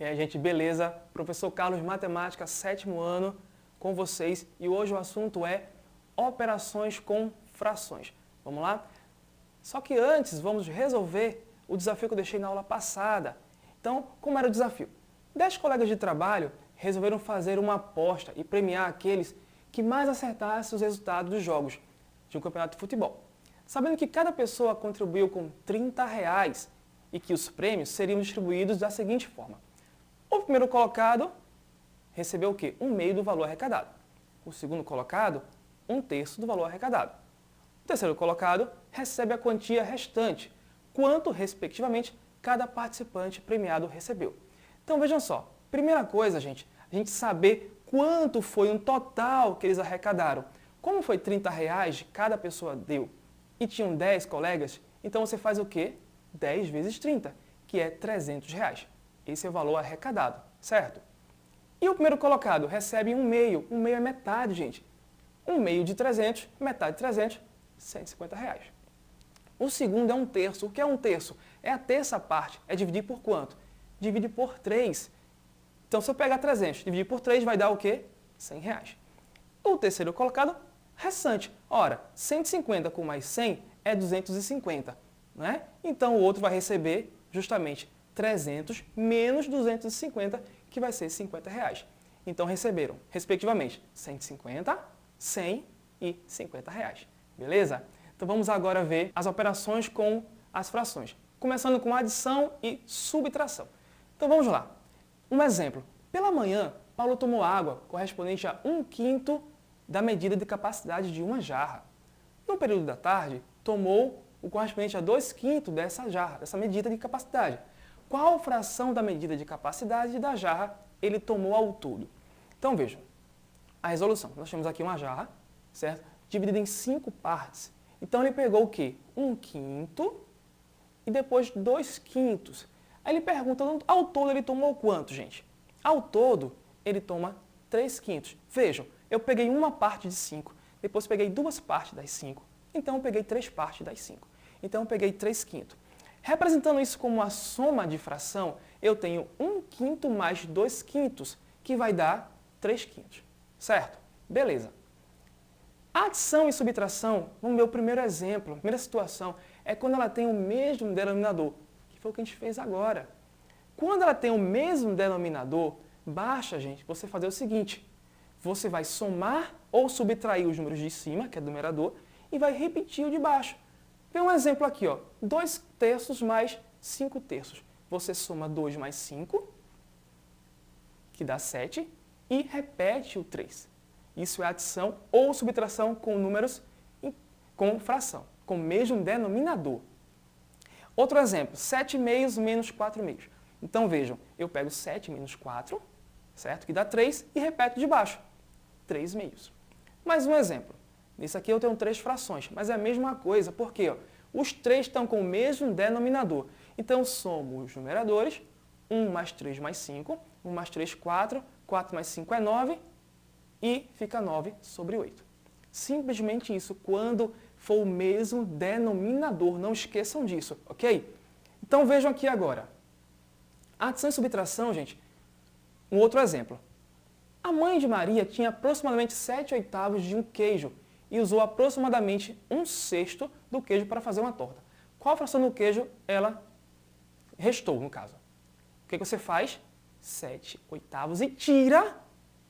E aí, gente, beleza? Professor Carlos, Matemática, 7º ano, com vocês. E hoje o assunto é operações com frações. Vamos lá? Só que antes, vamos resolver o desafio que eu deixei na aula passada. Então, como era o desafio? 10 colegas de trabalho resolveram fazer uma aposta e premiar aqueles que mais acertassem os resultados dos jogos de um campeonato de futebol. Sabendo que cada pessoa contribuiu com R$30 e que os prêmios seriam distribuídos da seguinte forma. O primeiro colocado recebeu o quê? 1/2 do valor arrecadado. O segundo colocado, 1/3 do valor arrecadado. O terceiro colocado recebe a quantia restante, quanto, respectivamente, cada participante premiado recebeu. Então, vejam só. Primeira coisa, gente, a gente saber quanto foi um total que eles arrecadaram. Como foi R$30 de cada pessoa deu e tinham 10 colegas, então você faz o quê? 10 vezes 30, que é R$300. Esse é o valor arrecadado, certo? E o primeiro colocado recebe 1/2. 1/2 é metade, gente. 1/2 de 300, metade de 300, R$150. O segundo é 1/3. O que é 1/3? É a terça parte. É dividir por quanto? Dividir por 3. Então, se eu pegar 300 e dividir por 3, vai dar o quê? R$100. O terceiro colocado, restante. Ora, 150 com mais 100 é 250, não é? Então, o outro vai receber justamente 300 menos 250, que vai ser R$50. Então, receberam, respectivamente, 150, 100 e R$50. Beleza? Então, vamos agora ver as operações com as frações. Começando com adição e subtração. Então, vamos lá. Um exemplo. Pela manhã, Paulo tomou água correspondente a 1/5 da medida de capacidade de uma jarra. No período da tarde, tomou o correspondente a 2/5 dessa jarra, dessa medida de capacidade. Qual fração da medida de capacidade da jarra ele tomou ao todo? Então, vejam. A resolução. Nós temos aqui uma jarra, certo? Dividida em 5 partes. Então, ele pegou o quê? 1/5 e depois 2/5. Aí ele pergunta, ao todo ele tomou quanto, gente? Ao todo, ele toma 3/5. Vejam, eu peguei uma parte de 5, depois peguei 2 partes das 5, então eu peguei 3 partes das 5. Então eu peguei 3/5. Representando isso como a soma de fração, eu tenho 1/5 mais 2/5, que vai dar 3/5. Certo? Beleza. Adição e subtração, no meu primeiro exemplo, a primeira situação, é quando ela tem o mesmo denominador, que foi o que a gente fez agora. Quando ela tem o mesmo denominador, basta, gente, você fazer o seguinte. Você vai somar ou subtrair os números de cima, que é o numerador, e vai repetir o de baixo. Vê um exemplo aqui, ó. 2/3 mais 5/3. Você soma 2 mais 5, que dá 7, e repete o 3. Isso é adição ou subtração com números com fração, com o mesmo denominador. Outro exemplo, 7/2 menos 4/2. Então, vejam, eu pego 7 menos 4, certo? Que dá 3, e repeto de baixo, 3/2. Mais um exemplo. Nesse aqui eu tenho 3 frações, mas é a mesma coisa, porque ó, os 3 estão com o mesmo denominador. Então, somo os numeradores, 1 mais 3 mais 5, 1 mais 3, 4, 4 mais 5 é 9, e fica 9/8. Simplesmente isso, quando for o mesmo denominador. Não esqueçam disso, ok? Então, vejam aqui agora. Adição e subtração, gente, um outro exemplo. A mãe de Maria tinha aproximadamente 7/8 de um queijo e usou aproximadamente 1/6 do queijo para fazer uma torta. Qual fração do queijo ela restou, no caso? O que você faz? 7/8 e tira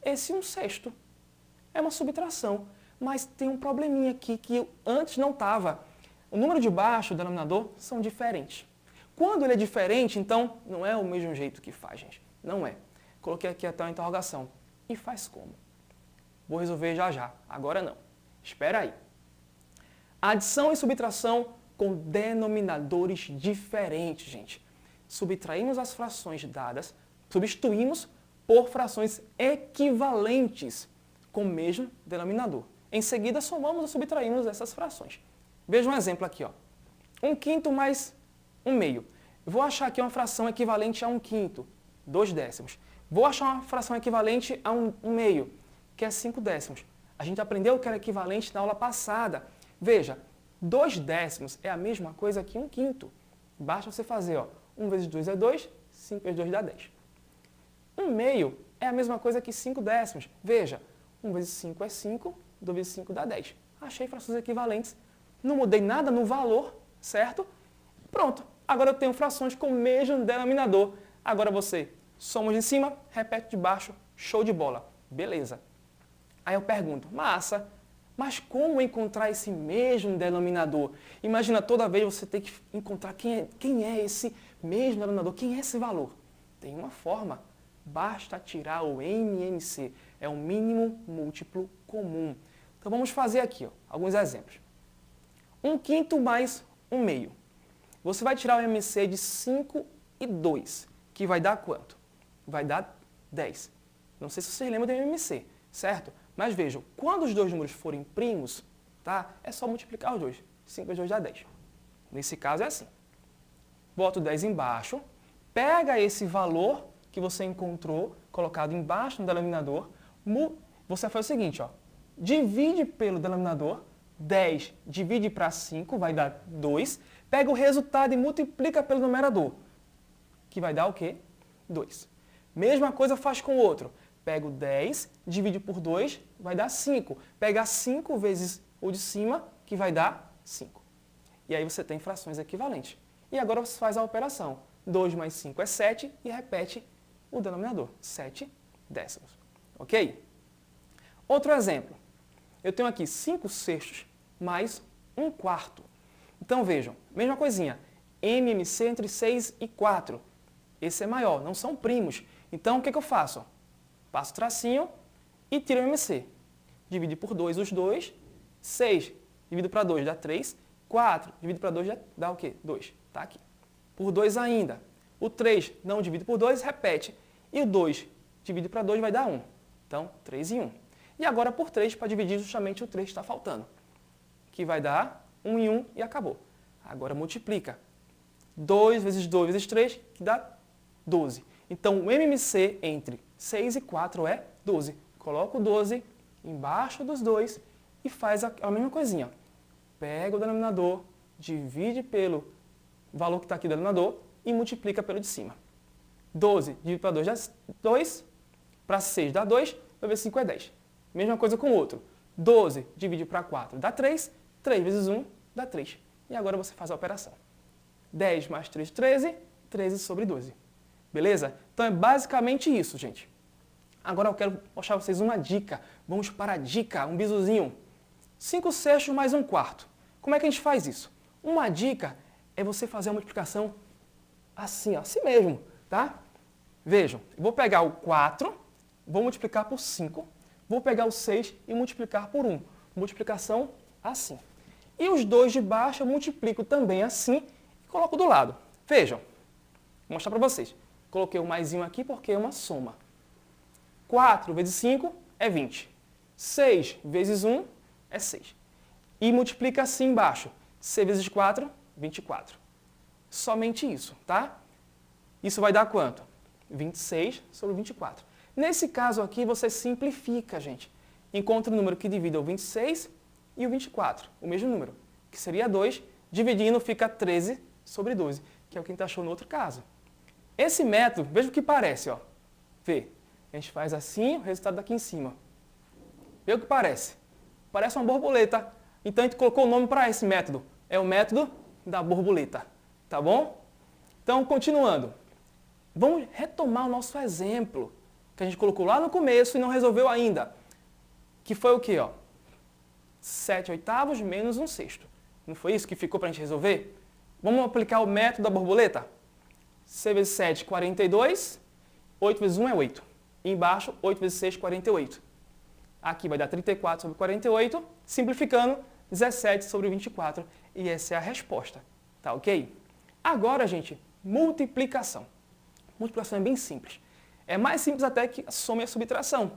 esse 1/6. É uma subtração, mas tem um probleminha aqui que antes não estava. O número de baixo e o denominador são diferentes. Quando ele é diferente, então, não é o mesmo jeito que faz, gente. Não é. Coloquei aqui até uma interrogação. E faz como? Vou resolver já já. Agora não. Espera aí. Adição e subtração com denominadores diferentes, gente. Subtraímos as frações dadas, substituímos por frações equivalentes com o mesmo denominador. Em seguida, somamos ou subtraímos essas frações. Veja um exemplo aqui, ó. 1/5 mais 1/2. Vou achar aqui uma fração equivalente a 1/5, 2/10. Vou achar uma fração equivalente a 1/2, que é 5/10. A gente aprendeu que era equivalente na aula passada. Veja, 2/10 é a mesma coisa que 1/5. Basta você fazer, ó, 1 vezes 2 é 2, 5 vezes 2 dá 10. 1 meio é a mesma coisa que 5 décimos. Veja, 1 vezes 5 é 5, 2 vezes 5 dá 10. Achei frações equivalentes, não mudei nada no valor, certo? Pronto, agora eu tenho frações com o mesmo denominador. Agora você soma de cima, repete de baixo, show de bola. Beleza. Aí eu pergunto, massa, mas como encontrar esse mesmo denominador? Imagina toda vez você ter que encontrar quem é esse mesmo denominador, quem é esse valor. Tem uma forma, basta tirar o MMC, é o mínimo múltiplo comum. Então vamos fazer aqui alguns exemplos. 1/5 mais 1 meio. Você vai tirar o MMC de 5 e 2, que vai dar quanto? Vai dar 10. Não sei se vocês lembram do MMC, certo? Mas vejam, quando os dois números forem primos, tá? É só multiplicar os dois. 5 vezes 2 dá 10. Nesse caso é assim. Bota o 10 embaixo, pega esse valor que você encontrou, colocado embaixo no denominador, você faz o seguinte, divide pelo denominador, 10 divide para 5, vai dar 2, pega o resultado e multiplica pelo numerador, que vai dar o quê? 2. Mesma coisa faz com o outro. Pega o 10, divide por 2, vai dar 5. Pega 5 vezes o de cima, que vai dar 5. E aí você tem frações equivalentes. E agora você faz a operação. 2 mais 5 é 7 e repete o denominador, 7 décimos. Ok? Outro exemplo. Eu tenho aqui 5 sextos mais 1/4. Então vejam, mesma coisinha. MMC entre 6 e 4. Esse é maior, não são primos. Então o que eu faço? Passo o tracinho e tiro o MMC. Divide por 2 os dois. 6 dividido para 2 dá 3. 4 dividido para 2 dá o quê? 2. Está aqui. Por 2 ainda. O 3 não divide por 2, repete. E o 2 dividido para 2 vai dar 1. Então, 3 e 1. E agora por 3, para dividir justamente o 3 está faltando. Que vai dar 1 e 1 e acabou. Agora multiplica. 2 vezes 2 vezes 3, que dá 12. Então, o MMC entre 6 e 4 é 12. Coloca o 12 embaixo dos dois e faz a mesma coisinha. Pega o denominador, divide pelo valor que está aqui no denominador e multiplica pelo de cima. 12 dividido para 2 dá 2, para 6 dá 2, 2 vezes 5 é 10. Mesma coisa com o outro. 12 dividido para 4 dá 3, 3 vezes 1 dá 3. E agora você faz a operação. 10 mais 3, 13, 13 sobre 12. Beleza? Então é basicamente isso, gente. Agora eu quero mostrar a vocês uma dica. Vamos para a dica, um bisuzinho. 5 sextos mais 1/4. Como é que a gente faz isso? Uma dica é você fazer a multiplicação assim, assim mesmo, tá? Vejam, eu vou pegar o 4, vou multiplicar por 5, vou pegar o 6 e multiplicar por 1. Multiplicação assim. E os dois de baixo eu multiplico também assim e coloco do lado. Vejam, vou mostrar para vocês. Coloquei o maisinho aqui porque é uma soma. 4 vezes 5 é 20. 6 vezes 1 é 6. E multiplica assim embaixo. 6 vezes 4, 24. Somente isso, tá? Isso vai dar quanto? 26 sobre 24. Nesse caso aqui, você simplifica, gente. Encontra o número que divide o 26 e o 24, o mesmo número, que seria 2, dividindo fica 13 sobre 12, que é o que a gente achou no outro caso. Esse método, veja o que parece, ó. Vê, a gente faz assim, o resultado daqui em cima. Vê o que parece? Parece uma borboleta. Então a gente colocou o nome para esse método. É o método da borboleta, tá bom? Então, continuando. Vamos retomar o nosso exemplo, que a gente colocou lá no começo e não resolveu ainda. Que foi o quê, ó? 7 oitavos menos 1 sexto. Não foi isso que ficou para a gente resolver? Vamos aplicar o método da borboleta? 6 vezes 7, 42. 8 vezes 1 é 8. E embaixo, 8 vezes 6, 48. Aqui vai dar 34 sobre 48. Simplificando, 17 sobre 24. E essa é a resposta. Tá ok? Agora, gente, multiplicação. Multiplicação é bem simples. É mais simples até que a soma e a subtração.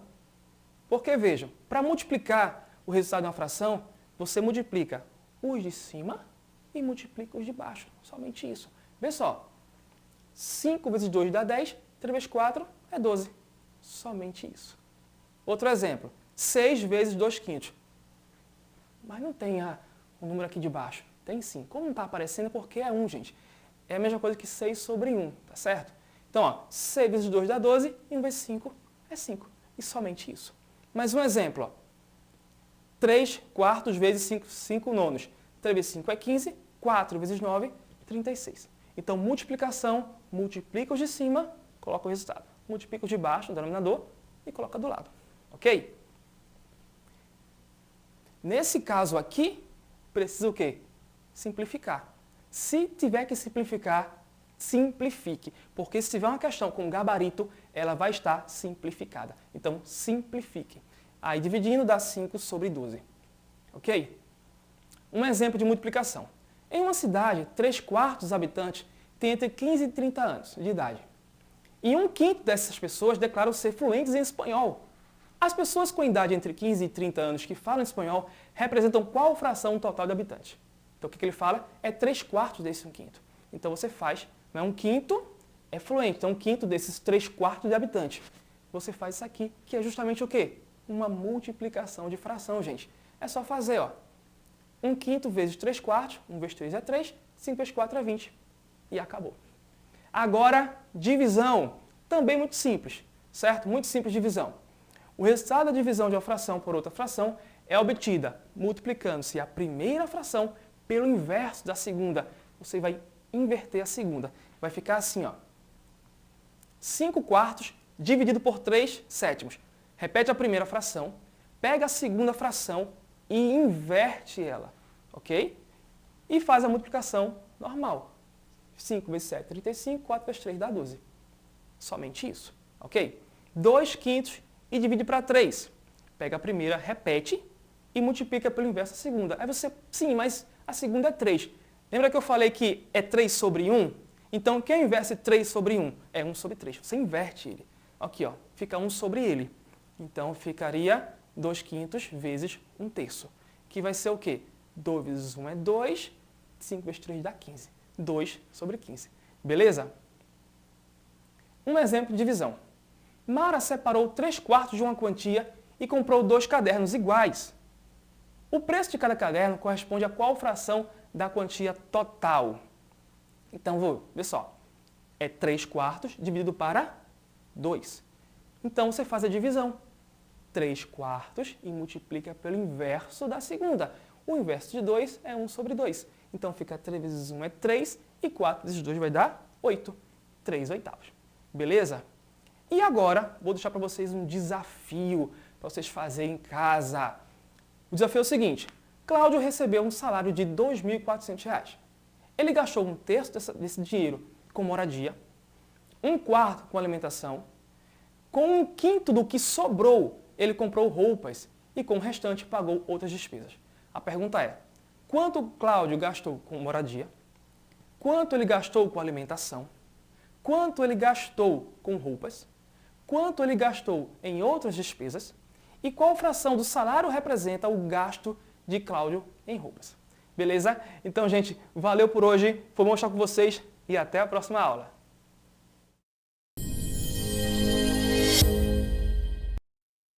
Porque, vejam, para multiplicar o resultado de uma fração, você multiplica os de cima e multiplica os de baixo. Somente isso. Vê só. 5 vezes 2 dá 10, 3 vezes 4 é 12. Somente isso. Outro exemplo. 6 vezes 2/5. Mas não tem o número aqui de baixo. Tem sim. Como não está aparecendo, porque é 1, gente. É a mesma coisa que 6 sobre 1, tá certo? Então, ó, 6 vezes 2 dá 12 e 1 vezes 5 é 5. E somente isso. Mais um exemplo, ó. 3 quartos vezes 5 nonos. 3 vezes 5 é 15, 4 vezes 9, 36. Então, multiplicação, multiplica os de cima, coloca o resultado. Multiplica os de baixo, no denominador, e coloca do lado. Ok? Nesse caso aqui, precisa o quê? Simplificar. Se tiver que simplificar, simplifique. Porque se tiver uma questão com gabarito, ela vai estar simplificada. Então, simplifique. Aí, dividindo, dá 5 sobre 12. Ok? Um exemplo de multiplicação. Em uma cidade, 3/4 dos habitantes têm entre 15 e 30 anos de idade. E 1/5 dessas pessoas declaram ser fluentes em espanhol. As pessoas com idade entre 15 e 30 anos que falam espanhol representam qual fração total de habitantes? Então, o que ele fala é 3/4 desse 1/5. Então, você faz, não é 1/5 é fluente, então 1/5 desses 3/4 de habitantes. Você faz isso aqui, que é justamente o quê? Uma multiplicação de fração, gente. É só fazer, ó. 1/5 vezes 3/4, 1 vezes 3 é 3, 5 vezes 4 é 20. E acabou. Agora, divisão. Também muito simples, certo? Muito simples divisão. O resultado da divisão de uma fração por outra fração é obtida multiplicando-se a primeira fração pelo inverso da segunda. Você vai inverter a segunda. Vai ficar assim, ó. 5/4 dividido por 3/7. Repete a primeira fração, pega a segunda fração e inverte ela, ok? E faz a multiplicação normal. 5 vezes 7, 35, 4 vezes 3 dá 12. Somente isso, ok? 2/5 e divide para 3. Pega a primeira, repete e multiplica pelo inverso a segunda. Aí você, sim, mas a segunda é 3. Lembra que eu falei que é 3 sobre 1? Então, quem inverte 3 sobre 1? É 1 sobre 3. Você inverte ele. Aqui, ó, fica 1 sobre ele. Então, ficaria 2/5 vezes 1/3. Que vai ser o quê? 2 vezes 1 é 2, 5 vezes 3 dá 15. 2 sobre 15. Beleza? Um exemplo de divisão. Mara separou 3/4 de uma quantia e comprou 2 cadernos iguais. O preço de cada caderno corresponde a qual fração da quantia total? Então, vou ver só. É 3/4 dividido para 2. Então, você faz a divisão. 3/4 e multiplica pelo inverso da segunda. O inverso de 2 é 1 sobre 2. Então, fica 3 vezes 1 é 3 e 4 vezes 2 vai dar 8. 3/8. Beleza? E agora, vou deixar para vocês um desafio para vocês fazerem em casa. O desafio é o seguinte. Cláudio recebeu um salário de R$ 2.400. Ele gastou 1/3 desse dinheiro com moradia, 1/4 com alimentação, com 1/5 do que sobrou, ele comprou roupas e com o restante pagou outras despesas. A pergunta é, quanto Cláudio gastou com moradia? Quanto ele gastou com alimentação? Quanto ele gastou com roupas? Quanto ele gastou em outras despesas? E qual fração do salário representa o gasto de Cláudio em roupas? Beleza? Então, gente, valeu por hoje. Foi bom estar com vocês e até a próxima aula.